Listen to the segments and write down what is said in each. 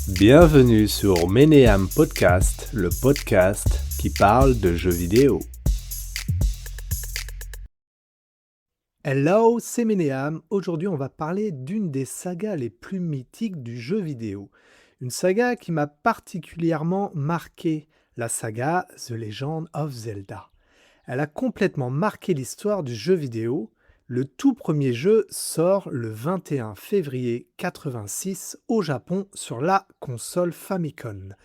Bienvenue sur Ménéam Podcast, le podcast qui parle de jeux vidéo. Hello, c'est Ménéam. Aujourd'hui, on va parler d'une des sagas les plus mythiques du jeu vidéo. Une saga qui m'a particulièrement marqué, la saga The Legend of Zelda. Elle a complètement marqué l'histoire du jeu vidéo. Le tout premier jeu sort le 21 février 86 au Japon sur la console Famicom,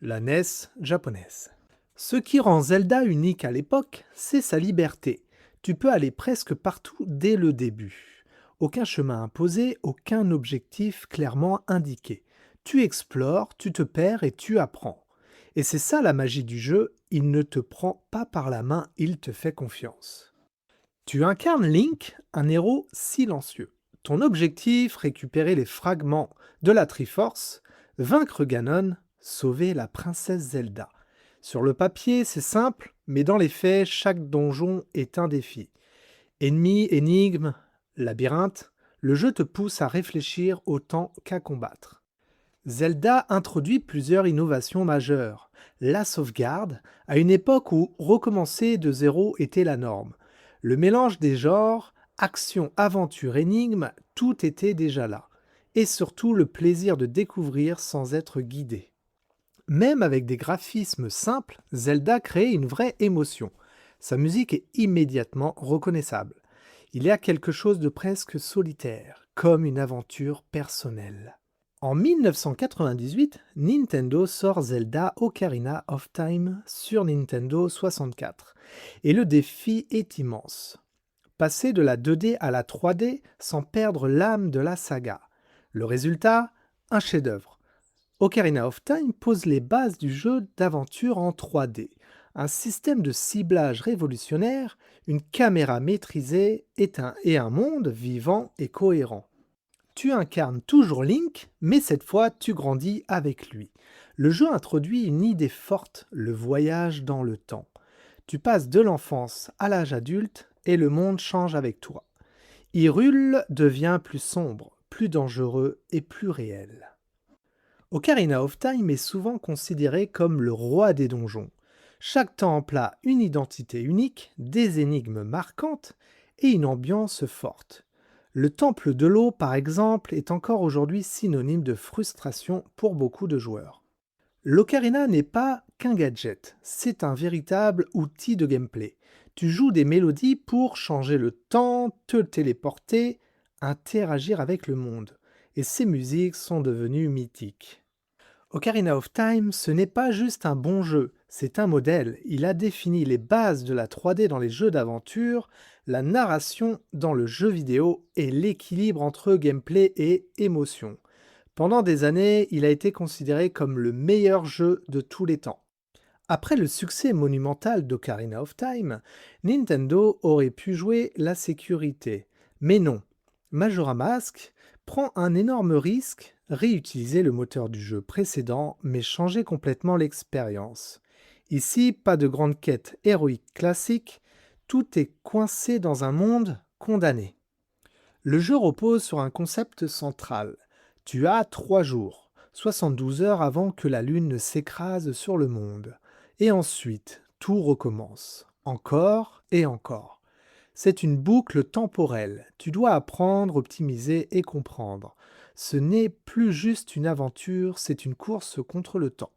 la NES japonaise. Ce qui rend Zelda unique à l'époque, c'est sa liberté. Tu peux aller presque partout dès le début. Aucun chemin imposé, aucun objectif clairement indiqué. Tu explores, tu te perds et tu apprends. Et c'est ça la magie du jeu, il ne te prend pas par la main, il te fait confiance. Tu incarnes Link, un héros silencieux. Ton objectif, récupérer les fragments de la Triforce, vaincre Ganon, sauver la princesse Zelda. Sur le papier, c'est simple, mais dans les faits, chaque donjon est un défi. Ennemis, énigmes, labyrinthe, le jeu te pousse à réfléchir autant qu'à combattre. Zelda introduit plusieurs innovations majeures. La sauvegarde, à une époque où recommencer de zéro était la norme. Le mélange des genres, action, aventure, énigme, tout était déjà là. Et surtout le plaisir de découvrir sans être guidé. Même avec des graphismes simples, Zelda crée une vraie émotion. Sa musique est immédiatement reconnaissable. Il y a quelque chose de presque solitaire, comme une aventure personnelle. En 1998, Nintendo sort Zelda Ocarina of Time sur Nintendo 64. Et le défi est immense. Passer de la 2D à la 3D sans perdre l'âme de la saga. Le résultat, un chef-d'œuvre. Ocarina of Time pose les bases du jeu d'aventure en 3D. Un système de ciblage révolutionnaire, une caméra maîtrisée et un monde vivant et cohérent. Tu incarnes toujours Link, mais cette fois tu grandis avec lui. Le jeu introduit une idée forte, le voyage dans le temps. Tu passes de l'enfance à l'âge adulte et le monde change avec toi. Hyrule devient plus sombre, plus dangereux et plus réel. Ocarina of Time est souvent considéré comme le roi des donjons. Chaque temple a une identité unique, des énigmes marquantes et une ambiance forte. Le temple de l'eau, par exemple, est encore aujourd'hui synonyme de frustration pour beaucoup de joueurs. L'Ocarina n'est pas qu'un gadget, c'est un véritable outil de gameplay. Tu joues des mélodies pour changer le temps, te téléporter, interagir avec le monde. Et ces musiques sont devenues mythiques. Ocarina of Time, ce n'est pas juste un bon jeu, c'est un modèle. Il a défini les bases de la 3D dans les jeux d'aventure, la narration dans le jeu vidéo et l'équilibre entre gameplay et émotion. Pendant des années, il a été considéré comme le meilleur jeu de tous les temps. Après le succès monumental d'Ocarina of Time, Nintendo aurait pu jouer la sécurité. Mais non, Majora Mask prend un énorme risque, réutiliser le moteur du jeu précédent, mais changer complètement l'expérience. Ici, pas de grande quête héroïque classique, tout est coincé dans un monde condamné. Le jeu repose sur un concept central. Tu as 3 jours, 72 heures avant que la Lune ne s'écrase sur le monde. Et ensuite, tout recommence, encore et encore. C'est une boucle temporelle, tu dois apprendre, optimiser et comprendre. Ce n'est plus juste une aventure, c'est une course contre le temps.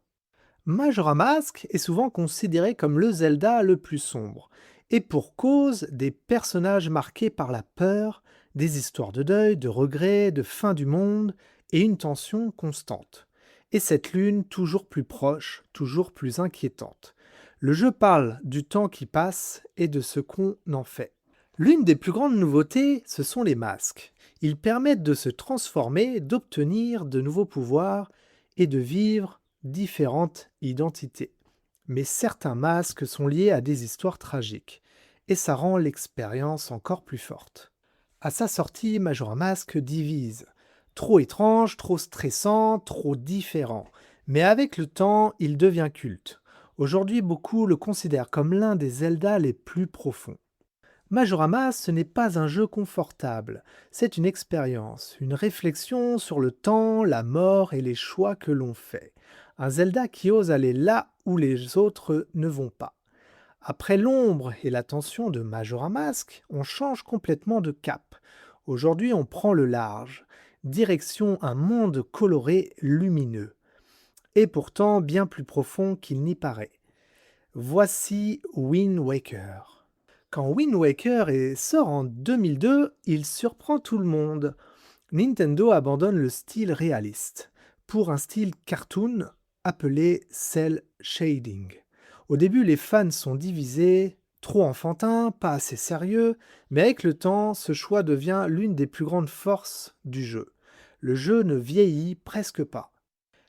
Majora Mask est souvent considéré comme le Zelda le plus sombre, et pour cause des personnages marqués par la peur, des histoires de deuil, de regret, de fin du monde, et une tension constante. Et cette lune toujours plus proche, toujours plus inquiétante. Le jeu parle du temps qui passe et de ce qu'on en fait. L'une des plus grandes nouveautés, ce sont les masques. Ils permettent de se transformer, d'obtenir de nouveaux pouvoirs et de vivre différentes identités. Mais certains masques sont liés à des histoires tragiques, et ça rend l'expérience encore plus forte. À sa sortie, Majora Mask divise. Trop étrange, trop stressant, trop différent. Mais avec le temps, il devient culte. Aujourd'hui, beaucoup le considèrent comme l'un des Zelda les plus profonds. Majorama, ce n'est pas un jeu confortable, c'est une expérience, une réflexion sur le temps, la mort et les choix que l'on fait. Un Zelda qui ose aller là où les autres ne vont pas. Après l'ombre et la tension de Majora Mask, on change complètement de cap. Aujourd'hui, on prend le large, direction un monde coloré lumineux, et pourtant bien plus profond qu'il n'y paraît. Voici Wind Waker. Quand Wind Waker sort en 2002, il surprend tout le monde. Nintendo abandonne le style réaliste pour un style cartoon appelé cel shading. Au début, les fans sont divisés, trop enfantin, pas assez sérieux, mais avec le temps, ce choix devient l'une des plus grandes forces du jeu. Le jeu ne vieillit presque pas.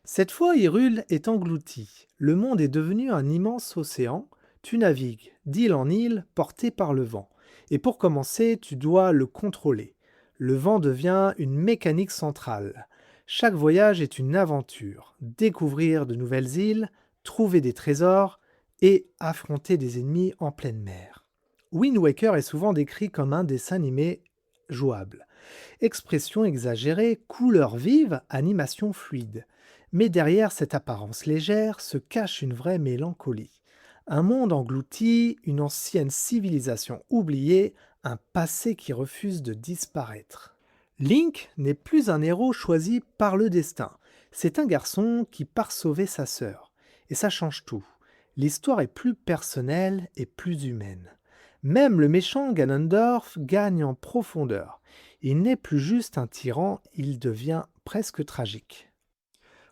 Cette fois, Hyrule est englouti. Le monde est devenu un immense océan. Tu navigues d'île en île, porté par le vent. Et pour commencer, tu dois le contrôler. Le vent devient une mécanique centrale. Chaque voyage est une aventure. Découvrir de nouvelles îles, trouver des trésors et affronter des ennemis en pleine mer. Wind Waker est souvent décrit comme un dessin animé jouable. Expression exagérée, couleurs vives, animation fluide. Mais derrière cette apparence légère se cache une vraie mélancolie. Un monde englouti, une ancienne civilisation oubliée, un passé qui refuse de disparaître. Link n'est plus un héros choisi par le destin. C'est un garçon qui part sauver sa sœur. Et ça change tout. L'histoire est plus personnelle et plus humaine. Même le méchant Ganondorf gagne en profondeur. Il n'est plus juste un tyran, il devient presque tragique.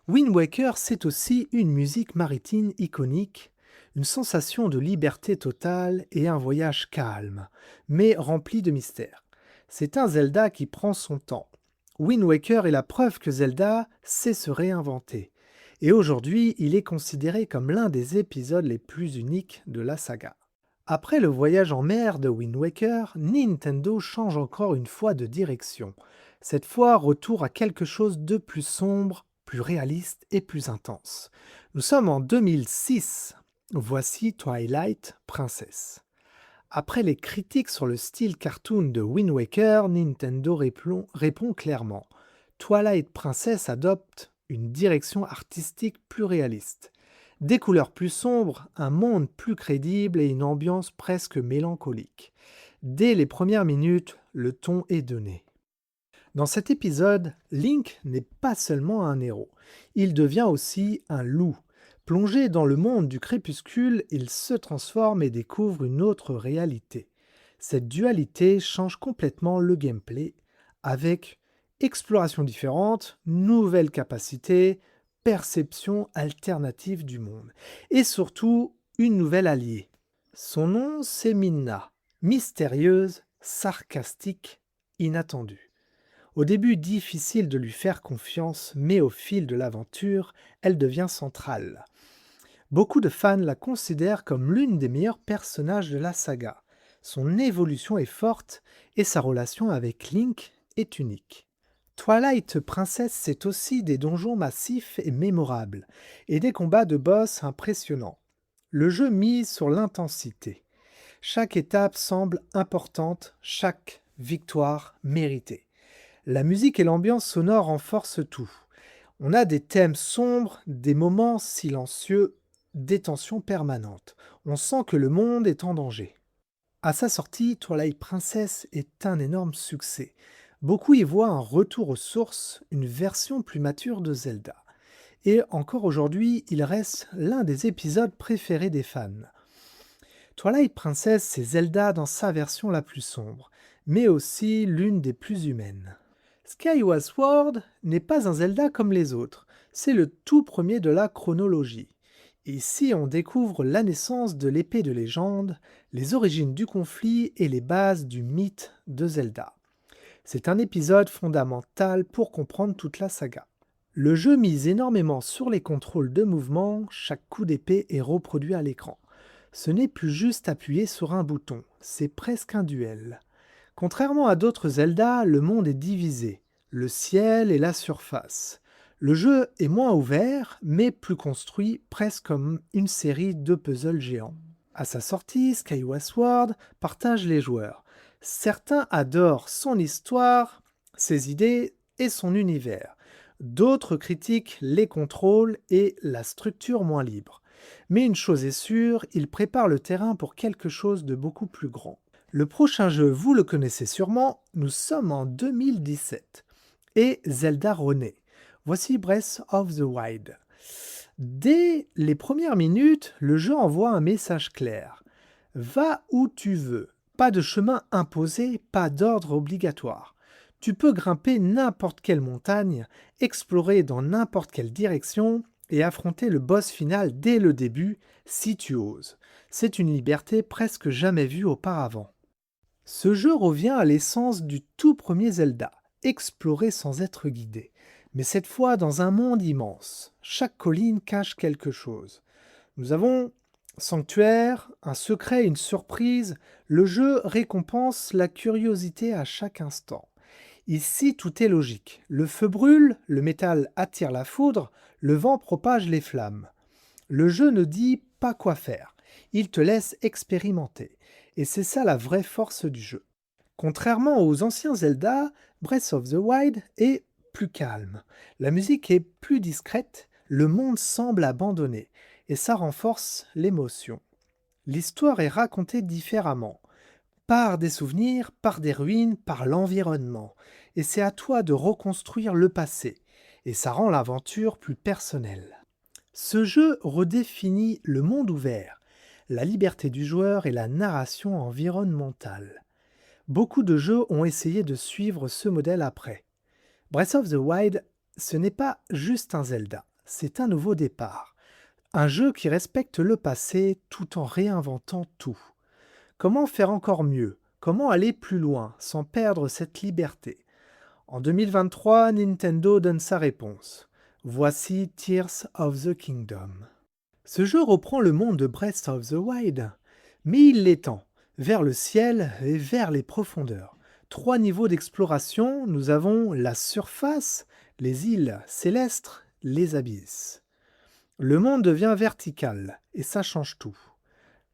Wind Waker, c'est aussi une musique maritime iconique, une sensation de liberté totale et un voyage calme, mais rempli de mystère. C'est un Zelda qui prend son temps. Wind Waker est la preuve que Zelda sait se réinventer. Et aujourd'hui, il est considéré comme l'un des épisodes les plus uniques de la saga. Après le voyage en mer de Wind Waker, Nintendo change encore une fois de direction. Cette fois, retour à quelque chose de plus sombre, plus réaliste et plus intense. Nous sommes en 2006. Voici Twilight Princess. Après les critiques sur le style cartoon de Wind Waker, Nintendo répond clairement. Twilight Princess adopte une direction artistique plus réaliste. Des couleurs plus sombres, un monde plus crédible et une ambiance presque mélancolique. Dès les premières minutes, le ton est donné. Dans cet épisode, Link n'est pas seulement un héros, il devient aussi un loup. Plongé dans le monde du crépuscule, il se transforme et découvre une autre réalité. Cette dualité change complètement le gameplay, avec exploration différente, nouvelles capacités, perception alternative du monde. Et surtout, une nouvelle alliée. Son nom, c'est Midna, mystérieuse, sarcastique, inattendue. Au début, difficile de lui faire confiance, mais au fil de l'aventure, elle devient centrale. Beaucoup de fans la considèrent comme l'une des meilleurs personnages de la saga. Son évolution est forte et sa relation avec Link est unique. Twilight Princess, c'est aussi des donjons massifs et mémorables, et des combats de boss impressionnants. Le jeu mise sur l'intensité. Chaque étape semble importante, chaque victoire méritée. La musique et l'ambiance sonore renforcent tout. On a des thèmes sombres, des moments silencieux, des tensions permanentes. On sent que le monde est en danger. À sa sortie, Twilight Princess est un énorme succès. Beaucoup y voient un retour aux sources, une version plus mature de Zelda. Et encore aujourd'hui, il reste l'un des épisodes préférés des fans. Twilight Princess, c'est Zelda dans sa version la plus sombre, mais aussi l'une des plus humaines. Skyward Sword n'est pas un Zelda comme les autres, c'est le tout premier de la chronologie. Ici, on découvre la naissance de l'épée de légende, les origines du conflit et les bases du mythe de Zelda. C'est un épisode fondamental pour comprendre toute la saga. Le jeu mise énormément sur les contrôles de mouvement, chaque coup d'épée est reproduit à l'écran. Ce n'est plus juste appuyer sur un bouton, c'est presque un duel. Contrairement à d'autres Zelda, le monde est divisé, le ciel et la surface. Le jeu est moins ouvert, mais plus construit, presque comme une série de puzzles géants. À sa sortie, Skyward Sword partage les joueurs. Certains adorent son histoire, ses idées et son univers. D'autres critiquent les contrôles et la structure moins libre. Mais une chose est sûre, il prépare le terrain pour quelque chose de beaucoup plus grand. Le prochain jeu, vous le connaissez sûrement, nous sommes en 2017 et Zelda renaît. Voici Breath of the Wild. Dès les premières minutes, le jeu envoie un message clair. Va où tu veux. Pas de chemin imposé, pas d'ordre obligatoire. Tu peux grimper n'importe quelle montagne, explorer dans n'importe quelle direction et affronter le boss final dès le début si tu oses. C'est une liberté presque jamais vue auparavant. Ce jeu revient à l'essence du tout premier Zelda, explorer sans être guidé. Mais cette fois dans un monde immense. Chaque colline cache quelque chose. Nous avons sanctuaire, un secret, une surprise. Le jeu récompense la curiosité à chaque instant. Ici, tout est logique. Le feu brûle, le métal attire la foudre, le vent propage les flammes. Le jeu ne dit pas quoi faire. Il te laisse expérimenter. Et c'est ça la vraie force du jeu. Contrairement aux anciens Zelda, Breath of the Wild est plus calme. La musique est plus discrète, le monde semble abandonné, et ça renforce l'émotion. L'histoire est racontée différemment, par des souvenirs, par des ruines, par l'environnement, et c'est à toi de reconstruire le passé, et ça rend l'aventure plus personnelle. Ce jeu redéfinit le monde ouvert, la liberté du joueur et la narration environnementale. Beaucoup de jeux ont essayé de suivre ce modèle après. Breath of the Wild, ce n'est pas juste un Zelda, c'est un nouveau départ. Un jeu qui respecte le passé tout en réinventant tout. Comment faire encore mieux? Comment aller plus loin sans perdre cette liberté? En 2023, Nintendo donne sa réponse. Voici Tears of the Kingdom. Ce jeu reprend le monde de Breath of the Wild, mais il l'étend vers le ciel et vers les profondeurs. 3 niveaux d'exploration, nous avons la surface, les îles célestes, les abysses. Le monde devient vertical et ça change tout.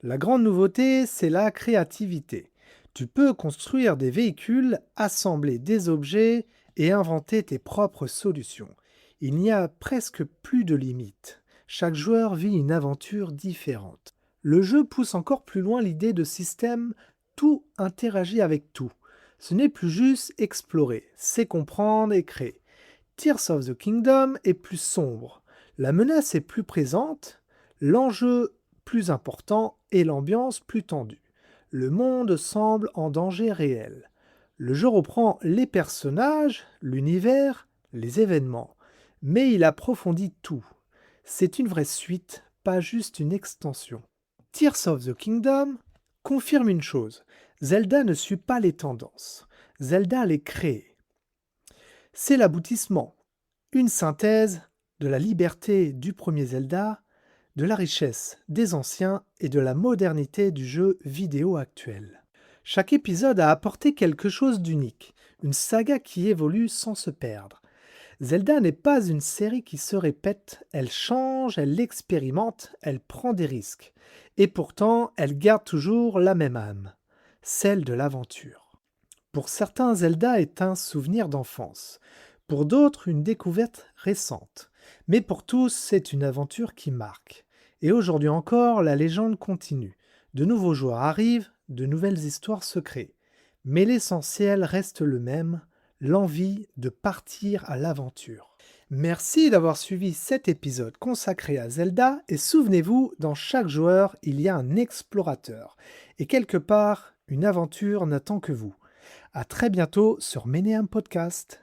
La grande nouveauté, c'est la créativité. Tu peux construire des véhicules, assembler des objets et inventer tes propres solutions. Il n'y a presque plus de limites. Chaque joueur vit une aventure différente. Le jeu pousse encore plus loin l'idée de système tout interagit avec tout. Ce n'est plus juste explorer, c'est comprendre et créer. Tears of the Kingdom est plus sombre. La menace est plus présente, l'enjeu plus important et l'ambiance plus tendue. Le monde semble en danger réel. Le jeu reprend les personnages, l'univers, les événements, mais il approfondit tout. C'est une vraie suite, pas juste une extension. Tears of the Kingdom confirme une chose, Zelda ne suit pas les tendances, Zelda les crée. C'est l'aboutissement, une synthèse de la liberté du premier Zelda, de la richesse des anciens et de la modernité du jeu vidéo actuel. Chaque épisode a apporté quelque chose d'unique, une saga qui évolue sans se perdre. Zelda n'est pas une série qui se répète, elle change, elle expérimente, elle prend des risques. Et pourtant, elle garde toujours la même âme, celle de l'aventure. Pour certains, Zelda est un souvenir d'enfance. Pour d'autres, une découverte récente. Mais pour tous, c'est une aventure qui marque. Et aujourd'hui encore, la légende continue. De nouveaux joueurs arrivent, de nouvelles histoires se créent. Mais l'essentiel reste le même, l'envie de partir à l'aventure. Merci d'avoir suivi cet épisode consacré à Zelda et souvenez-vous, dans chaque joueur, il y a un explorateur. Et quelque part, une aventure n'attend que vous. À très bientôt sur Ménéam Podcast.